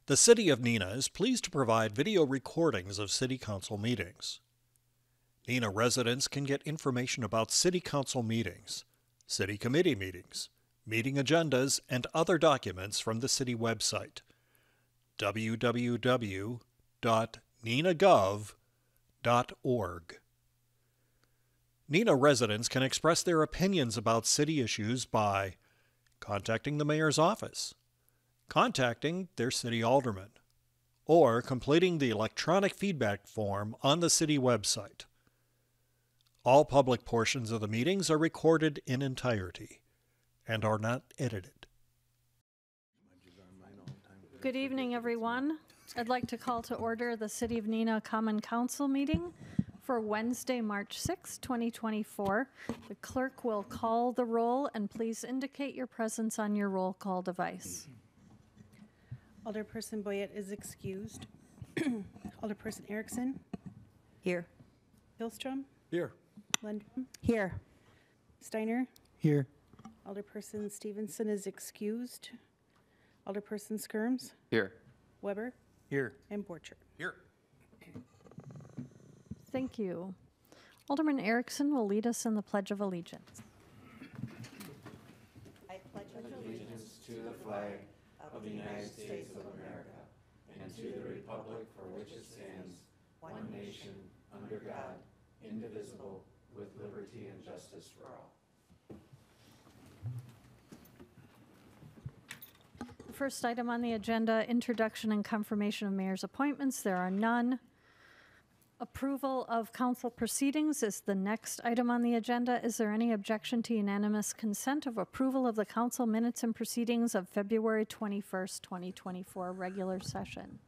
The City of Neenah is pleased to provide video recordings of City Council meetings. Neenah residents can get information about City Council meetings, City Committee meetings, meeting agendas, and other documents from the City website, www.neenahgov.org. Neenah residents can express their opinions about city issues by contacting the mayor's office, contacting their city alderman, or completing the electronic feedback form on the city website. All public portions of the meetings are recorded in entirety and are not edited. Good evening, everyone. I'd like to call to order the City of Neenah Common Council meeting for Wednesday, March 6, 2024. The clerk will call the roll, and please indicate your presence on your roll call device. Alderperson Boyette is excused. Alderperson Erickson. Here. Hillstrom. Here. Lundgren. Here. Steiner. Here. Alderperson Stevenson is excused. Alderperson Skirms. Here. Weber. Here. And Borchert. Here. Thank you. Alderman Erickson will lead us in the Pledge of Allegiance. I pledge allegiance to the flag of the United States of America and to the republic for which it stands, one nation, under God, indivisible, with liberty and justice for all. The first item on the agenda, introduction and confirmation of mayor's appointments. There are none. Approval of council proceedings is the next item on the agenda. Is there any objection to unanimous consent of approval of the council minutes and proceedings of February 21st, 2024 regular session?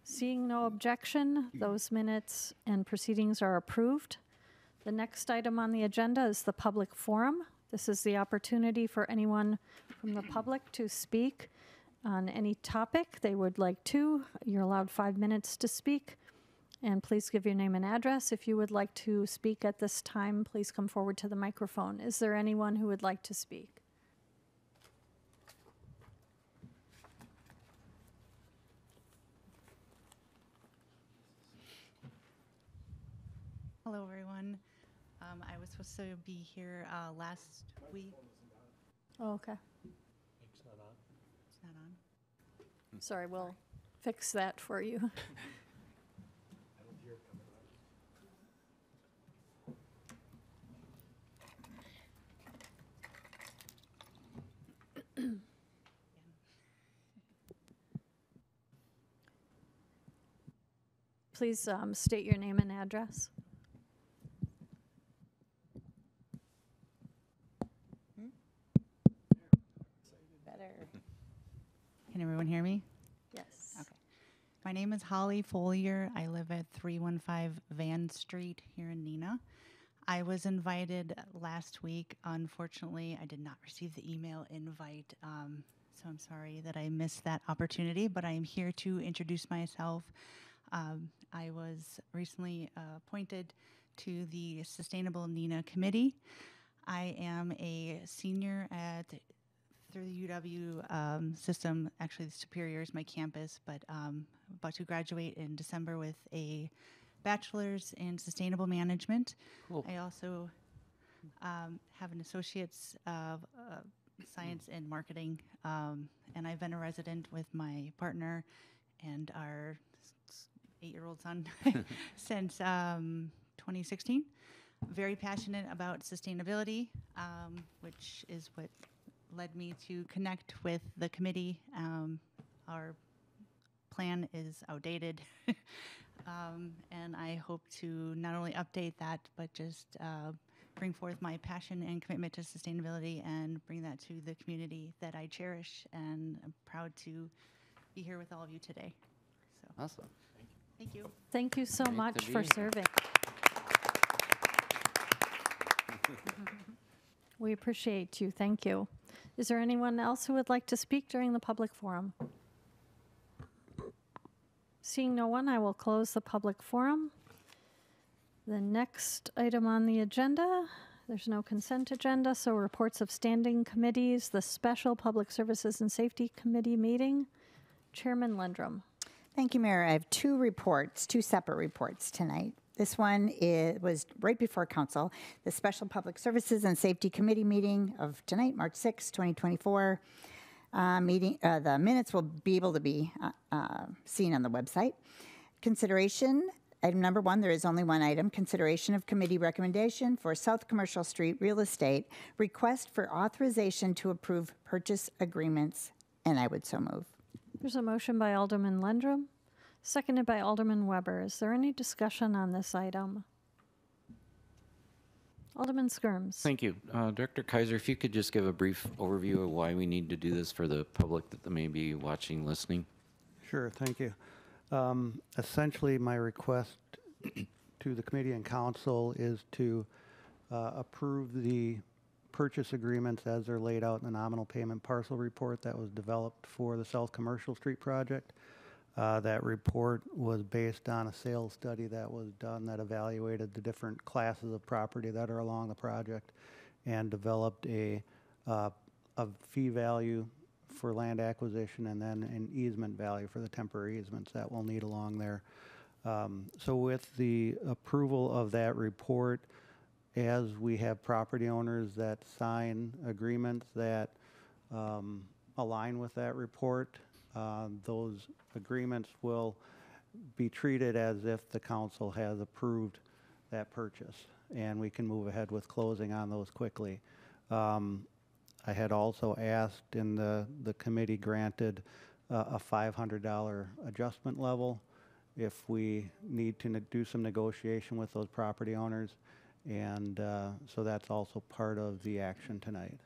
Seeing no objection, those minutes and proceedings are approved. The next item on the agenda is the public forum. This is the opportunity for anyone from the public to speak on any topic they would like to. You're allowed 5 minutes to speak, and please give your name and address. If you would like to speak at this time, please come forward to the microphone. Is there anyone who would like to speak? Hello, everyone. I was supposed to be here last week. Oh, okay. It's not on. Sorry, we'll fix that for you. Please state your name and address. Better. Can everyone hear me? Yes. Okay. My name is Holly Folier. I live at 315 Van Street here in Neenah. I was invited last week. Unfortunately, I did not receive the email invite, so I'm sorry that I missed that opportunity, but I am here to introduce myself. I was recently appointed to the Sustainable Neenah Committee. I am a senior through the UW system. Actually, the Superior is my campus, but about to graduate in December with a bachelor's in sustainable management. Cool. I also have an associate's of science in marketing, and I've been a resident with my partner and our 8-year-old son since 2016. Very passionate about sustainability, which is what led me to connect with the committee. Our plan is outdated, and I hope to not only update that, but just bring forth my passion and commitment to sustainability and bring that to the community that I cherish, and I'm proud to be here with all of you today. So. Awesome. Thank you. Thank you so much for serving. We appreciate you. Thank you. Is there anyone else who would like to speak during the public forum? Seeing no one, I will close the public forum. The next item on the agenda There's no consent agenda, so reports of standing committees, the Special Public Services and Safety Committee meeting. Chairman Lindrum. Thank you, Mayor. I have two separate reports tonight. This one was right before council, the Special Public Services and Safety Committee meeting of tonight, March 6, 2024. The minutes will be able to be seen on the website. Consideration, item number 1, there is only one item, consideration of committee recommendation for South Commercial Street Real Estate, request for authorization to approve purchase agreements, and I would so move. There's a motion by Alderman Lindrum, seconded by Alderman Weber. Is there any discussion on this item? Alderman Skirms. Thank you. Director Kaiser, if you could just give a brief overview of why we need to do this for the public that may be watching, listening. Sure, thank you. Essentially, my request to the committee and council is to approve the purchase agreements as they're laid out in the nominal payment parcel report that was developed for the South Commercial Street project. That report was based on a sales study that was done that evaluated the different classes of property that are along the project and developed a fee value for land acquisition and then an easement value for the temporary easements that we'll need along there. So with the approval of that report, as we have property owners that sign agreements that align with that report, those agreements will be treated as if the council has approved that purchase, and we can move ahead with closing on those quickly. I had also asked, and the committee granted a $500 adjustment level if we need to do some negotiation with those property owners, and so that's also part of the action tonight.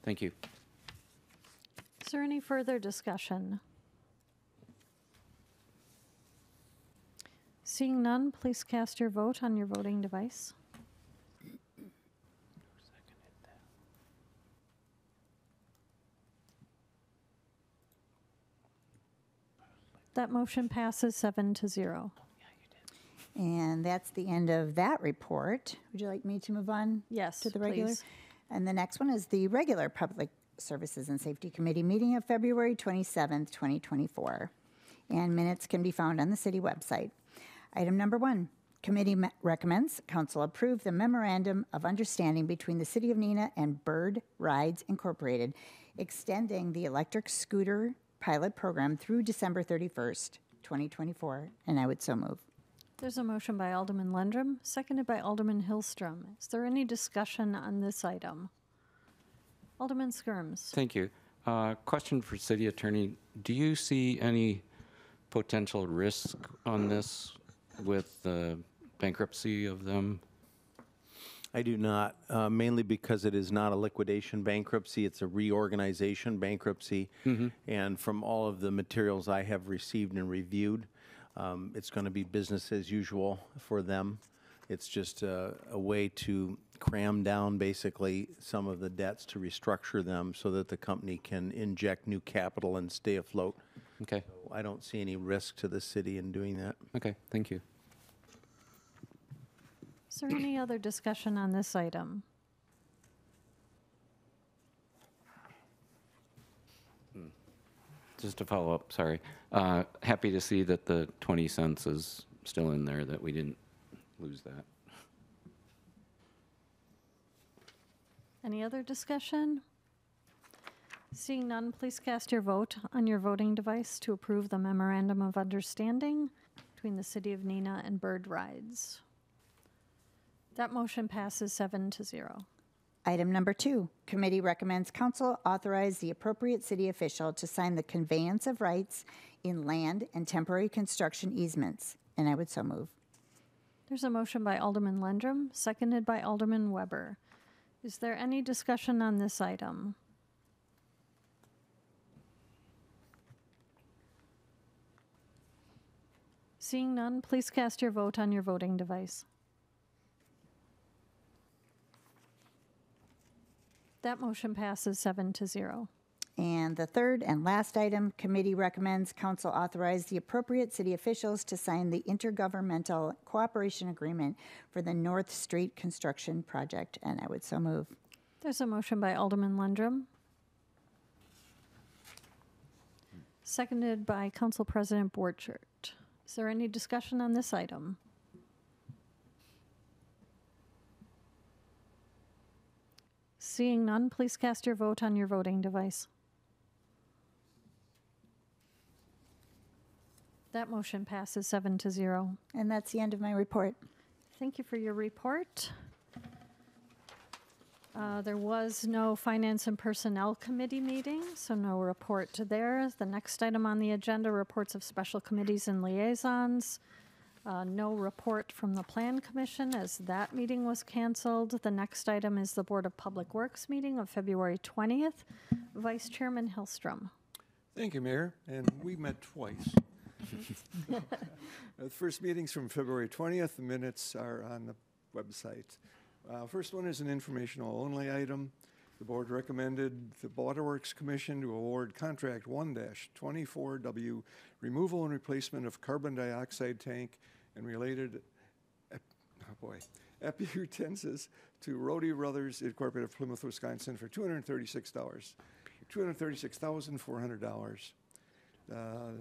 Thank you. Is there any further discussion? Seeing none, please cast your vote on your voting device. That motion passes 7-0. And that's the end of that report. Would you like me to move on? Yes, to the regular? please. And the next one is the regular Public Services and Safety Committee meeting of February 27th, 2024. And minutes can be found on the city website. Item number 1, committee recommends council approve the memorandum of understanding between the City of Neenah and Bird Rides Incorporated, extending the electric scooter pilot program through December 31st, 2024. And I would so move. There's a motion by Alderman Lindrum, seconded by Alderman Hillstrom. Is there any discussion on this item? Alderman Skirms. Thank you. Question for City Attorney. Do you see any potential risk on this with the bankruptcy of them? I do not, mainly because it is not a liquidation bankruptcy, it's a reorganization bankruptcy. And from all of the materials I have received and reviewed, it's going to be business as usual for them. It's just a way to cram down basically some of the debts to restructure them so that the company can inject new capital and stay afloat. Okay. So I don't see any risk to the city in doing that. Okay, thank you. Is there any other discussion on this item? Just to follow up, sorry. Happy to see that the 20 cents is still in there, that we didn't lose that. Any other discussion? Seeing none, please cast your vote on your voting device to approve the memorandum of understanding between the City of Neenah and Bird Rides. That motion passes 7-0. Item number 2, committee recommends council authorize the appropriate city official to sign the conveyance of rights in land and temporary construction easements, and I would so move. There's a motion by Alderman Lindrum, seconded by Alderman Weber. Is there any discussion on this item? Seeing none, please cast your vote on your voting device. That motion passes 7-0. And the third and last item, committee recommends council authorize the appropriate city officials to sign the intergovernmental cooperation agreement for the North Street construction project, and I would so move. There's a motion by Alderman Lundrum, seconded by Council President Borchert. Is there any discussion on this item? Seeing none, please cast your vote on your voting device. That motion passes 7-0. And that's the end of my report. Thank you for your report. There was no Finance and Personnel Committee meeting, so no report there. The next item on the agenda, reports of special committees and liaisons. No report from the Plan Commission as that meeting was canceled. The next item is the Board of Public Works meeting of February 20th. Vice Chairman Hillstrom. Thank you, Mayor. And we met twice. The first meeting's from February 20th. The minutes are on the website. First one is an informational only item. The board recommended the Waterworks Commission to award contract 1-24W removal and replacement of carbon dioxide tank and related appurtenances to Rhodey Brothers Incorporated of Plymouth, Wisconsin for $236,400.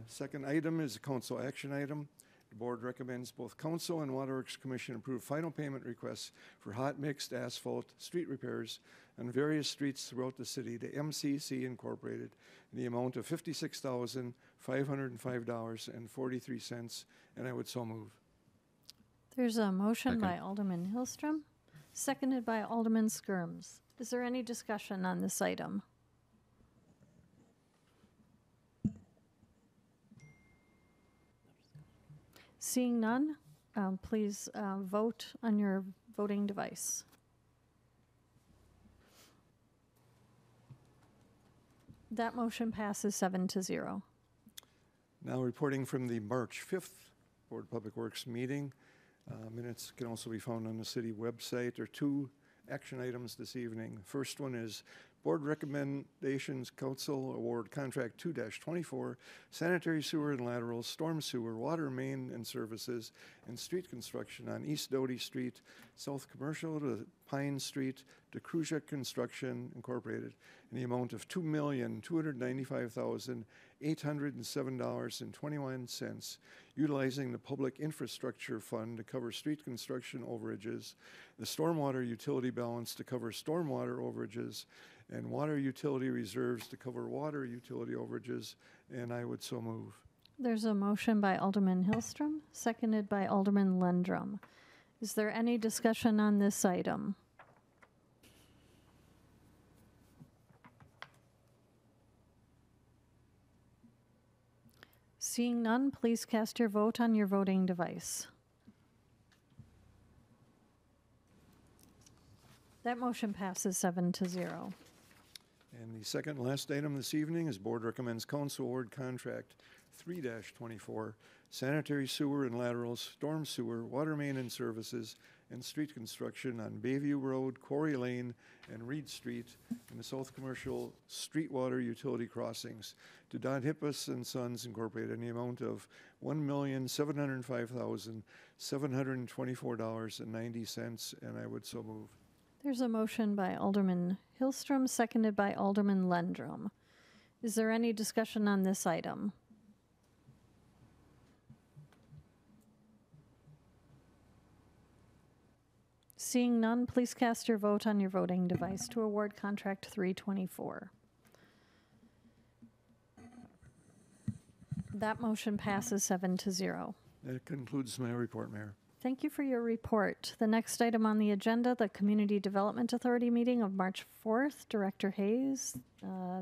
Second item is a council action item. The board recommends both council and Waterworks Commission approve final payment requests for hot mixed asphalt street repairs on various streets throughout the city to MCC Incorporated in the amount of $56,505.43, and I would so move. There's a motion by Alderman Hillstrom, seconded by Alderman Skirms. Is there any discussion on this item? Seeing none, please vote on your voting device. That motion passes 7-0. Now reporting from the March 5th Board of Public Works meeting. Minutes can also be found on the city website. There are two action items this evening. First one is Board Recommendations Council Award Contract 2-24, Sanitary Sewer and Lateral, Storm Sewer, Water Main and Services, and Street Construction on East Doty Street, South Commercial to Pine Street to Kruzak Construction Incorporated in the amount of $2,295,807.21, utilizing the Public Infrastructure Fund to cover street construction overages, the stormwater utility balance to cover stormwater overages, and water utility reserves to cover water utility overages, and I would so move. There's a motion by Alderman Hillstrom, seconded by Alderman Lundrum. Is there any discussion on this item? Seeing none, please cast your vote on your voting device. That motion passes 7-0. And the second and last item this evening is Board recommends council award contract 3-24, sanitary sewer and laterals, storm sewer, water main and services, and street construction on Bayview Road, Quarry Lane, and Reed Street in the South Commercial Street Water Utility Crossings to Don Hippus and Sons Incorporated in the amount of $1,705,724.90, and I would so move. There's a motion by Alderman Hillstrom, seconded by Alderman Lundrum. Is there any discussion on this item? Seeing none, please cast your vote on your voting device to award contract 324. That motion passes 7-0. That concludes my report, Mayor. Thank you for your report. The next item on the agenda, the Community Development Authority meeting of March 4th. Director Hayes,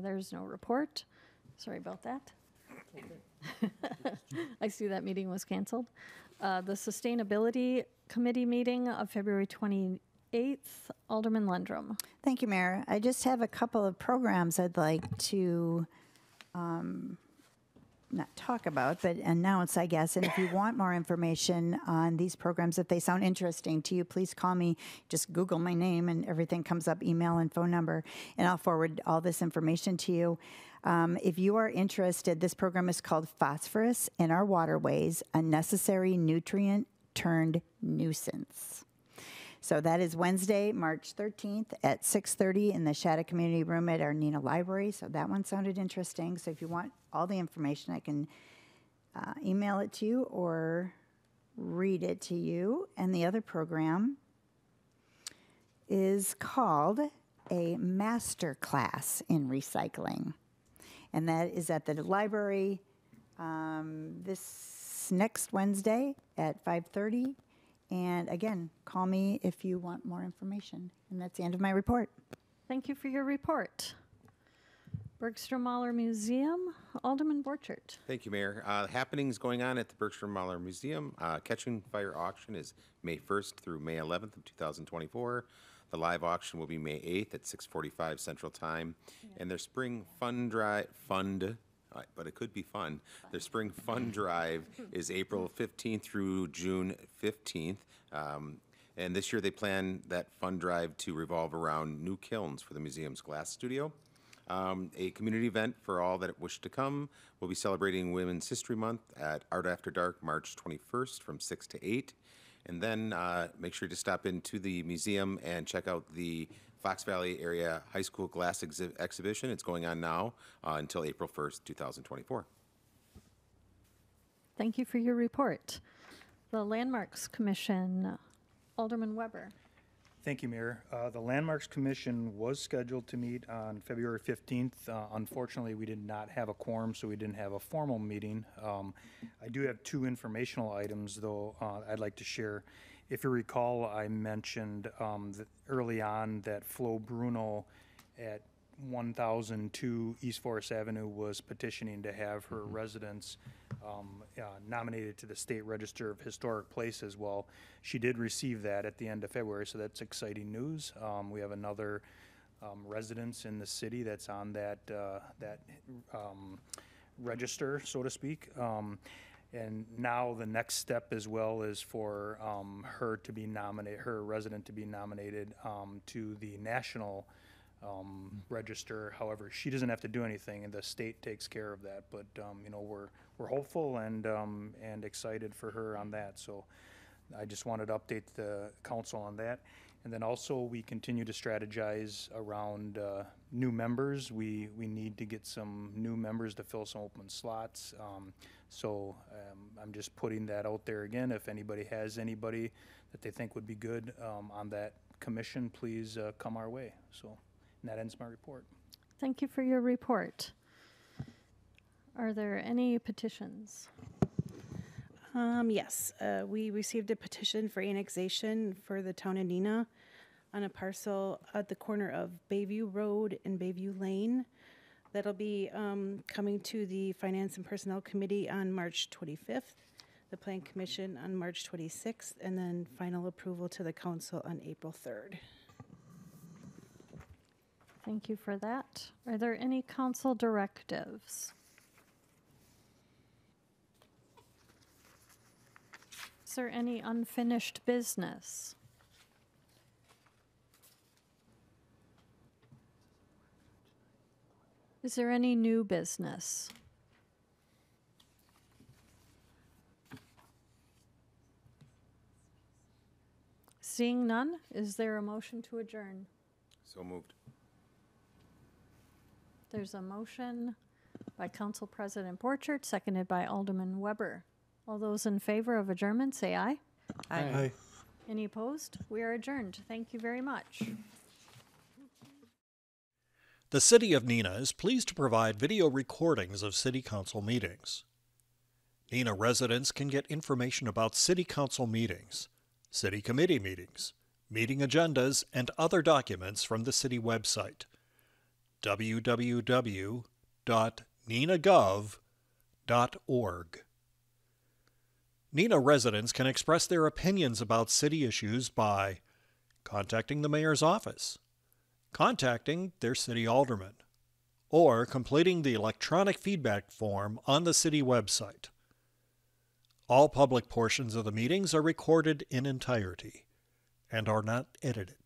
there's no report. Sorry about that. I see that meeting was canceled. The Sustainability Committee meeting of February 28th, Alderman Lundrum. Thank you, Mayor. I just have a couple of programs I'd like to not talk about, but announce, I guess. And if you want more information on these programs, if they sound interesting to you, please call me. Just Google my name and everything comes up, email and phone number, and I'll forward all this information to you. If you are interested, this program is called Phosphorus in Our Waterways, a Necessary Nutrient Turned Nuisance. So that is Wednesday, March 13th at 6:30 in the Shattuck Community Room at our Neenah Library. So that one sounded interesting. So if you want all the information, I can email it to you or read it to you. And the other program is called a Master Class in Recycling. And that is at the library this next Wednesday at 5:30. And again, call me if you want more information. And that's the end of my report. Thank you for your report. Bergstrom Mahler Museum, Alderman Borchert. Thank you, Mayor. Happenings going on at the Bergstrom Mahler Museum. Catching Fire auction is May 1st through May 11th of 2024. The live auction will be May 8th at 6:45 Central Time. And their spring but it could be fun. Their spring fund drive is April 15th through June 15th. And this year they plan that fund drive to revolve around new kilns for the museum's glass studio. A community event for all that wish to come. We'll be celebrating Women's History Month at Art After Dark, March 21st from 6 to 8. And then make sure to stop into the museum and check out the Fox Valley Area High School Glass Exhibition. It's going on now until April 1st, 2024. Thank you for your report. The Landmarks Commission, Alderman Weber. Thank you, Mayor. The Landmarks Commission was scheduled to meet on February 15th. Unfortunately, we did not have a quorum, so we didn't have a formal meeting. I do have two informational items, though, I'd like to share. If you recall, I mentioned that early on that Flo Bruno at 1002 East Forest Avenue was petitioning to have her residence nominated to the State Register of Historic Places. Well, she did receive that at the end of February, so that's exciting news. We have another residence in the city that's on that register, so to speak. And now the next step as well is for her to be nominated, her resident to be nominated to the national register. However, she doesn't have to do anything, and the state takes care of that. But you know, we're hopeful and excited for her on that. So I just wanted to update the council on that. And then also we continue to strategize around new members. We need to get some new members to fill some open slots. So I'm just putting that out there again. If anybody has anybody that they think would be good on that commission, please come our way. So, and that ends my report. Thank you for your report. Are there any petitions? Yes, we received a petition for annexation for the town of Neenah on a parcel at the corner of Bayview Road and Bayview Lane. That'll be coming to the Finance and Personnel Committee on March 25th, the Plan Commission on March 26th, and then final approval to the council on April 3rd. Thank you for that. Are there any council directives? Is there any unfinished business? Is there any new business? Seeing none, is there a motion to adjourn? So moved. There's a motion by Council President Borchert, seconded by Alderman Weber. All those in favor of adjournment, say aye. Aye. Any opposed? We are adjourned. Thank you very much. The City of Neenah is pleased to provide video recordings of City Council meetings. Neenah residents can get information about City Council meetings, City Committee meetings, meeting agendas, and other documents from the City website, www.neenahgov.org. Neenah residents can express their opinions about city issues by contacting the mayor's office, contacting their city alderman, or completing the electronic feedback form on the city website. All public portions of the meetings are recorded in entirety and are not edited.